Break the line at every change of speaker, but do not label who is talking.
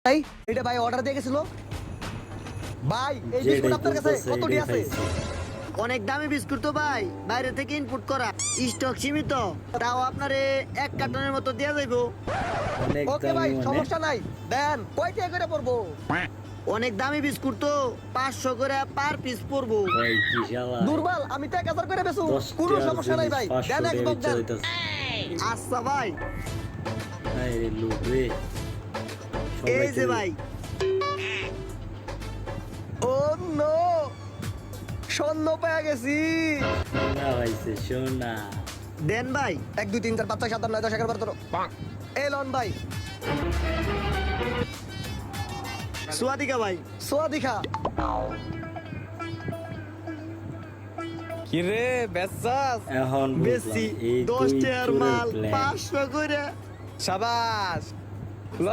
ভাই এটা ভাই অর্ডার দিয়ে গেছিল ভাই। এই বিস্কুট আপনার কাছে কতটি আছে?
অনেক দামি বিস্কুট তো ভাই, বাইরে থেকে ইনপুট করা, স্টক সীমিত, তাও আপনারে 1 কার্টনের মতো দেয়া যাইবো।
অনেক
ওকে ভাই,
দামি মানে
সমস্যা নাই, দেন কয়টা করে পড়বো?
অনেক দামি বিস্কুট তো 500 করে পার পিস পড়বো।
ভাই কি শালা
দুর্বল, আমি তো 1000 করে বেচু,
10
কোনো
টাকার
সমস্যা নাই ভাই,
জিনিস 500
দেন এক
টাকা
বক দেন।
হইতাছে।
আচ্ছা ভাই,
আরে লোক রে
এই যে ভাই,
ও নো, স্বর্ণ পেয়ে গেছি।
না ভাইছে সোনা
দেন ভাই।
1 2 3 4 5 6 7 8 9 10 11 12 13 এই লন ভাই,
সুয়াদিকা ভাই,
সোয়া দিখা।
কি রে বেসাস?
এখন
বেশি
বুঝলাম এই
10
দুই
টাকার
চোরের
মাল
plan।
500 করে।
সাবাস ল